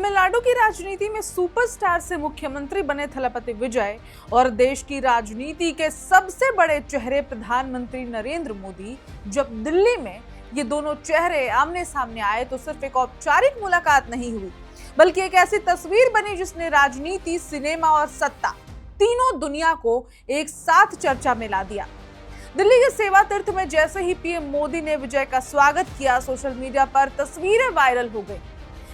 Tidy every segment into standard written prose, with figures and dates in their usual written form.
तमिलनाडु की राजनीति में सुपरस्टार से मुख्यमंत्री बने थलपति विजय और देश की राजनीति के सबसे बड़े चेहरे प्रधानमंत्री नरेंद्र मोदी जब दिल्ली में ये दोनों चेहरे आमने सामने आए तो सिर्फ एक औपचारिक मुलाकात नहीं हुई, बल्कि एक ऐसी तस्वीर बनी जिसने राजनीति, सिनेमा और सत्ता तीनों दुनिया को एक साथ चर्चा में ला दिया। दिल्ली के सेवा तीर्थ में जैसे ही पीएम मोदी ने विजय का स्वागत किया, सोशल मीडिया पर तस्वीरें वायरल हो गई।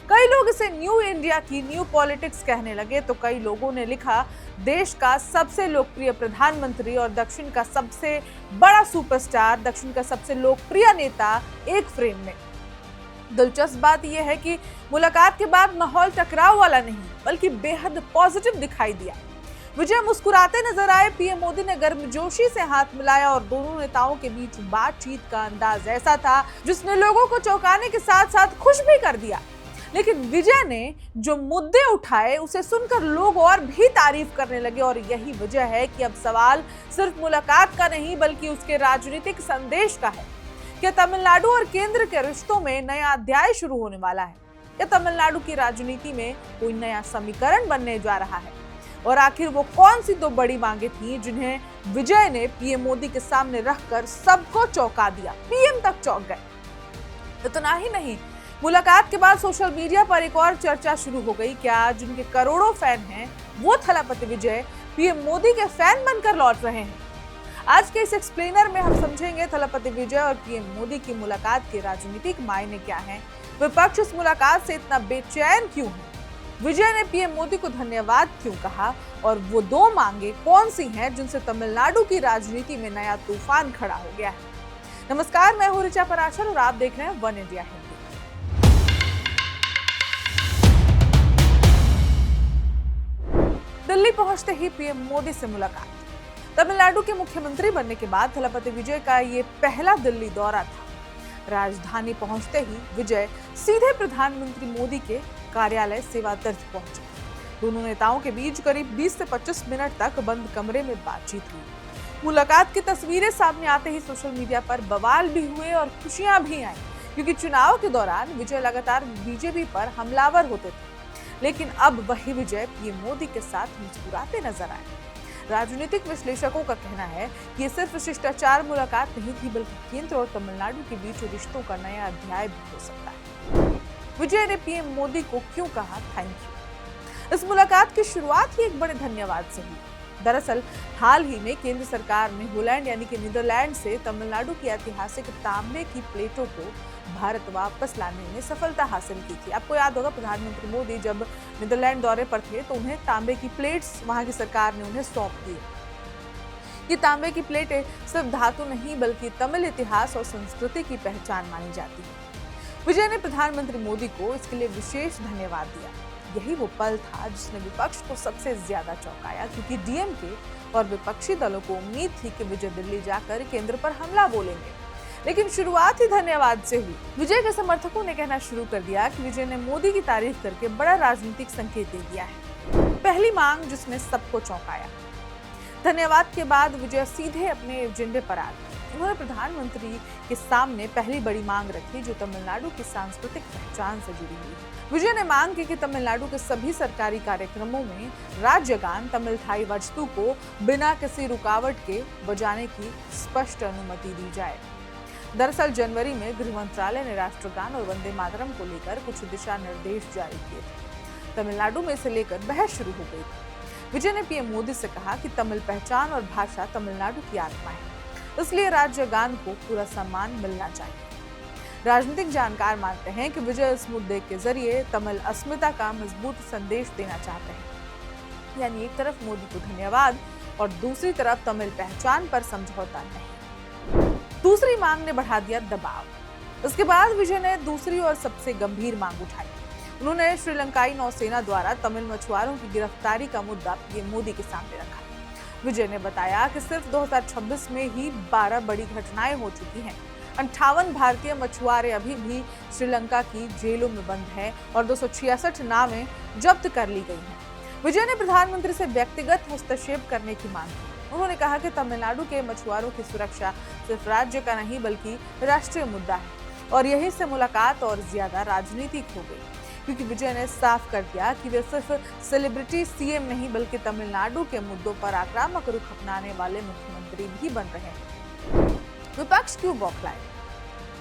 कई लोग इसे न्यू इंडिया की न्यू पॉलिटिक्स कहने लगे तो कई लोगों ने लिखा देश का सबसे लोकप्रिय प्रधानमंत्री और दक्षिण का सबसे बड़ा सुपरस्टार, दक्षिण का सबसे लोकप्रिय नेता एक फ्रेम में। दिलचस्प बात यह है कि मुलाकात के बाद माहौल टकराव वाला नहीं बल्कि बेहद पॉजिटिव दिखाई दिया। विजय मुस्कुराते नजर आए, पीएम मोदी ने गर्मजोशी से हाथ मिलाया और दोनों नेताओं के बीच बातचीत का अंदाज ऐसा था जिसने लोगों को चौंकाने के साथ साथ खुश भी कर दिया। लेकिन विजय ने जो मुद्दे उठाए उसे सुनकर लोग और भी तारीफ करने लगे और यही वजह है कि अब सवाल सिर्फ मुलाकात का नहीं बल्कि उसके राजनीतिक संदेश का है। क्या तमिलनाडु और केंद्र के रिश्तों में नया अध्याय शुरू होने वाला है? क्या तमिलनाडु की राजनीति में कोई नया समीकरण बनने जा रहा है? और आखिर वो कौन सी दो बड़ी मांगे थी जिन्हें विजय ने पीएम मोदी के सामने रखकर सबको चौंका दिया? पीएम तक चौंक गए। इतना ही नहीं, मुलाकात के बाद सोशल मीडिया पर एक और चर्चा शुरू हो गई। क्या जिनके करोड़ों फैन हैं वो थलपति विजय पीएम मोदी के फैन बनकर लौट रहे हैं? आज के इस एक्सप्लेनर में हम समझेंगे थलपति विजय और पीएम मोदी की मुलाकात के राजनीतिक मायने क्या हैं, विपक्ष इस मुलाकात से इतना बेचैन क्यों है, विजय ने पीएम मोदी को धन्यवाद क्यों कहा और वो दो मांगे कौन सी हैं जिनसे तमिलनाडु की राजनीति में नया तूफान खड़ा हो गया है। नमस्कार, मैं हूं ऋचा पराशर और आप देख रहे हैं वन इंडिया हिंदी। दिल्ली पहुंचते ही पीएम मोदी से मुलाकात। तमिलनाडु के मुख्यमंत्री बनने के बाद थलपति विजय का ये पहला दिल्ली दौरा था। राजधानी पहुंचते ही विजय सीधे प्रधानमंत्री मोदी के कार्यालय सेवा तीर्थ पहुंचे। दोनों नेताओं के बीच करीब 20 से 25 मिनट तक बंद कमरे में बातचीत हुई। मुलाकात की तस्वीरें सामने आते ही सोशल मीडिया पर बवाल भी हुए और खुशियां भी आई, क्योंकि चुनाव के दौरान विजय लगातार बीजेपी पर हमलावर होते थे। लेकिन अब वही विजय पीएम मोदी के साथ मुस्कुराते नजर आए। राजनीतिक विश्लेषकों का कहना है कि ये सिर्फ शिष्टाचार मुलाकात नहीं थी बल्कि केंद्र और तमिलनाडु के बीच रिश्तों का नया अध्याय भी हो सकता है। विजय ने पीएम मोदी को क्यों कहा थैंक यू? इस मुलाकात की शुरुआत ही एक बड़े धन्यवाद से हुई। दरअसल हाल ही में केंद्र सरकार ने होलैंड यानी कि नीदरलैंड से तमिलनाडु की ऐतिहासिक तांबे की प्लेटों को भारत वापस लाने में सफलता हासिल की थी। आपको याद होगा, प्रधानमंत्री मोदी जब नीदरलैंड दौरे पर थे तो उन्हें तांबे की प्लेट्स वहां की सरकार ने उन्हें सौंप दी। ये तांबे की प्लेटें सिर्फ धातु नहीं बल्कि तमिल इतिहास और संस्कृति की पहचान मानी जाती है। विजय ने प्रधानमंत्री मोदी को इसके लिए विशेष धन्यवाद दिया। यही वो पल था जिसने विपक्ष को सबसे ज्यादा चौंकाया, क्योंकि डीएमके और विपक्षी दलों को उम्मीद थी कि विजय दिल्ली जाकर केंद्र पर हमला बोलेंगे, लेकिन शुरुआत ही धन्यवाद से हुई। विजय के समर्थकों ने कहना शुरू कर दिया कि विजय ने मोदी की तारीफ करके बड़ा राजनीतिक संकेत दे दिया है। पहली मांग जिसने सबको चौंकाया। धन्यवाद के बाद विजय सीधे अपने एजेंडे पर आ गए। उन्होंने प्रधानमंत्री के सामने पहली बड़ी मांग रखी जो तमिलनाडु की सांस्कृतिक पहचान से जुड़ी हुई है। विजय ने मांग की कि तमिलनाडु के सभी सरकारी कार्यक्रमों में राज्य गान तमिल थाई वस्तु को बिना किसी रुकावट के बजाने की स्पष्ट अनुमति दी जाए। दरअसल जनवरी में गृह मंत्रालय ने राष्ट्रगान और वंदे मातरम को लेकर कुछ दिशा निर्देश जारी किए थे। तमिलनाडु में इसे लेकर बहस शुरू हो गई। विजय ने पीएम मोदी से कहा कि तमिल पहचान और भाषा तमिलनाडु की आत्मा है, इसलिए राज्य गान को पूरा सम्मान मिलना चाहिए। राजनीतिक जानकार मानते हैं कि विजय इस मुद्दे के जरिए तमिल अस्मिता का मजबूत संदेश देना चाहते हैं, यानी एक तरफ मोदी को धन्यवाद और दूसरी तरफ तमिल पहचान पर समझौता नहीं। दूसरी मांग ने बढ़ा दिया दबाव। इसके बाद विजय ने दूसरी और सबसे गंभीर मांग उठाई। उन्होंने श्रीलंकाई नौसेना द्वारा तमिल मछुआरों की गिरफ्तारी का मुद्दा पीएम मोदी के सामने रखा। विजय ने बताया कि सिर्फ 2026 में ही 12 बड़ी घटनाएं हो चुकी हैं। 58 भारतीय मछुआरे अभी भी श्रीलंका की जेलों में बंद हैं और 266 नावें जब्त कर ली गई हैं। विजय ने प्रधानमंत्री से व्यक्तिगत हस्तक्षेप करने की मांग की। उन्होंने कहा कि तमिलनाडु के मछुआरों की सुरक्षा सिर्फ राज्य का नहीं बल्कि राष्ट्रीय मुद्दा है और यहीं से मुलाकात और ज्यादा राजनीतिक हो गई। क्योंकि विजय ने साफ कर दिया कि वे सिर्फ सेलिब्रिटी सीएम नहीं बल्कि तमिलनाडु के मुद्दों पर आक्रामक रुख अपनाने वाले मुख्यमंत्री भी बन रहे हैं। विपक्ष क्यों बौखलाए?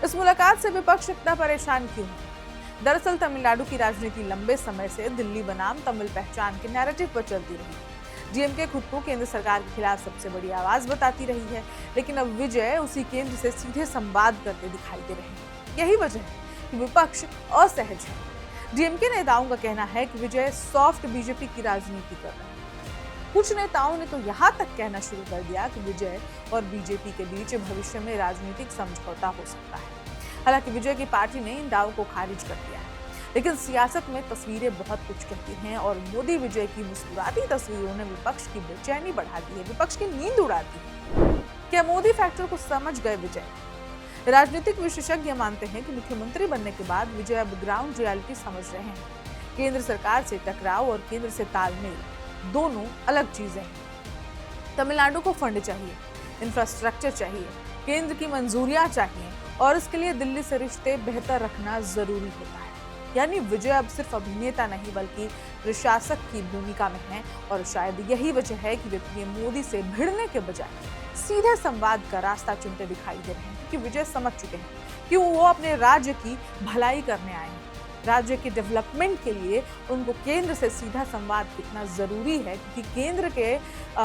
इस मुलाकात से विपक्ष इतना परेशान क्यों है? दरअसल तमिलनाडु की राजनीति लंबे समय से दिल्ली बनाम तमिल पहचान के नैरेटिव पर चलती रही। डीएमके खुद को केंद्र सरकार के खिलाफ सबसे बड़ी आवाज बताती रही है, लेकिन अब विजय उसी केंद्र से सीधे संवाद करते दिखाई दे रहे हैं। यही वजह है कि विपक्ष असहज है। डीएमके नेताओं का कहना है कि विजय सॉफ्ट बीजेपी की राजनीति कर रहे हैं। कुछ नेताओं ने तो यहाँ तक कहना शुरू कर दिया कि विजय और बीजेपी के बीच भविष्य में राजनीतिक समझौता हो सकता है। हालांकि विजय की पार्टी ने इन दावों को खारिज कर दिया है, लेकिन सियासत में तस्वीरें बहुत कुछ कहती हैं और मोदी विजय की मुस्कुराती तस्वीरों ने विपक्ष की बेचैनी बढ़ा दी है, विपक्ष की नींद उड़ा दी है। क्या मोदी फैक्टर को समझ गए विजय? राजनीतिक विशेषज्ञ मानते हैं कि मुख्यमंत्री बनने के बाद विजय अब ग्राउंड रियलिटी समझ रहे हैं। केंद्र सरकार से टकराव और केंद्र से तालमेल दोनों अलग चीजें हैं। तमिलनाडु को फंड चाहिए, इंफ्रास्ट्रक्चर चाहिए, केंद्र की मंजूरियां चाहिए और इसके लिए दिल्ली से रिश्ते बेहतर रखना जरूरी होता है। यानी विजय अब सिर्फ अभिनेता नहीं बल्कि प्रशासक की भूमिका में है और शायद यही वजह है कि वे पीएम मोदी से भिड़ने के बजाय सीधे संवाद का रास्ता चुनते दिखाई दे रहे हैं, क्योंकि विजय समझ चुके हैं कि वो अपने राज्य की भलाई करने आए हैं। राज्य के डेवलपमेंट के लिए उनको केंद्र से सीधा संवाद कितना जरूरी है, क्योंकि केंद्र के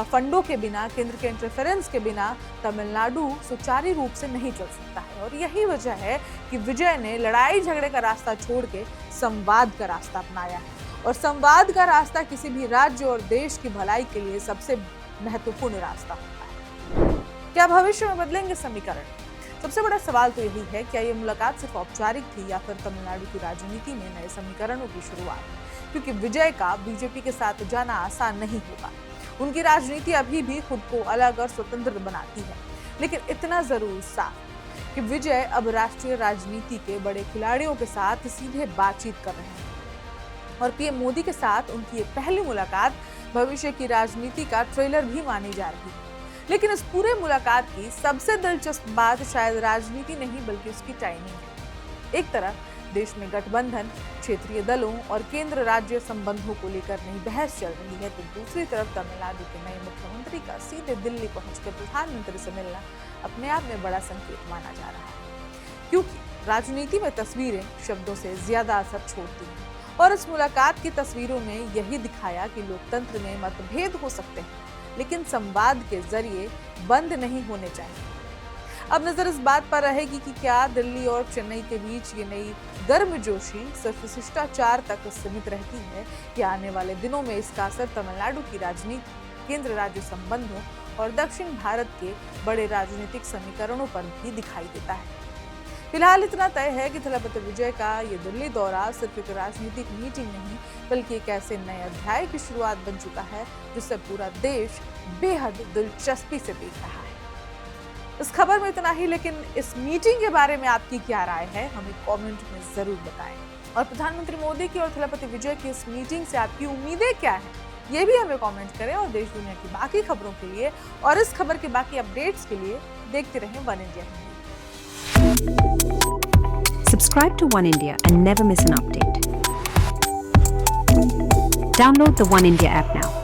फंडों के बिना, केंद्र के इंटरफेरेंस के बिना तमिलनाडु सुचारू रूप से नहीं चल सकता है। और यही वजह है कि विजय ने लड़ाई झगड़े का रास्ता छोड़ के संवाद का रास्ता अपनाया है। और संवाद का रास्ता किसी भी राज्य और देश की भलाई के लिए सबसे महत्वपूर्ण रास्ता होता है। क्या भविष्य में बदलेंगे समीकरण? सबसे बड़ा सवाल तो यही है, क्या ये मुलाकात सिर्फ औपचारिक थी या फिर तमिलनाडु की राजनीति में नए समीकरणों की शुरुआत? क्योंकि विजय का बीजेपी के साथ जाना आसान नहीं होगा। उनकी राजनीति अभी भी खुद को अलग और स्वतंत्र बनाती है, लेकिन इतना जरूर साफ कि विजय अब राष्ट्रीय राजनीति के बड़े खिलाड़ियों के साथ सीधे बातचीत कर रहे हैं। और पीएम मोदी के साथ उनकी ये पहली मुलाकात भविष्य की राजनीति का ट्रेलर भी मानी जा रही है। लेकिन इस पूरे मुलाकात की सबसे दिलचस्प बात शायद राजनीति नहीं बल्कि उसकी टाइमिंग है। एक तरफ देश में गठबंधन, क्षेत्रीय दलों और केंद्र राज्य संबंधों को लेकर नई बहस चल रही है, तो दूसरी तरफ तमिलनाडु के नए मुख्यमंत्री का सीधे दिल्ली पहुंचकर प्रधानमंत्री से मिलना अपने आप में बड़ा संकेत माना जा रहा है। क्योंकि राजनीति में तस्वीरें शब्दों से ज्यादा असर छोड़ती हैं और इस मुलाकात की तस्वीरों ने यही दिखाया कि लोकतंत्र में मतभेद हो सकते हैं, लेकिन संवाद के जरिए बंद नहीं होने चाहिए। अब नजर इस बात पर रहेगी कि क्या दिल्ली और चेन्नई के बीच ये नई गर्मजोशी सिर्फ शिष्टाचार तक सीमित रहती है या आने वाले दिनों में इसका असर तमिलनाडु की राजनीति, केंद्र राज्य संबंधों और दक्षिण भारत के बड़े राजनीतिक समीकरणों पर भी दिखाई देता है। फिलहाल इतना तय है कि थलपति विजय का ये दिल्ली दौरा सिर्फ एक राजनीतिक मीटिंग नहीं बल्कि एक ऐसे नए अध्याय की शुरुआत बन चुका है जिसे पूरा देश बेहद दिलचस्पी से देख रहा है। इस खबर में इतना ही, लेकिन इस मीटिंग के बारे में आपकी क्या राय है हमें कमेंट में जरूर बताएं। और प्रधानमंत्री मोदी की और थलपति विजय की इस मीटिंग से आपकी उम्मीदें क्या हैं ये भी हमें कमेंट करें। और देश दुनिया की बाकी खबरों के लिए और इस खबर के बाकी अपडेट्स के लिए देखते रहें one India Hindi. Subscribe to One India and never miss an update. Download the One India app now.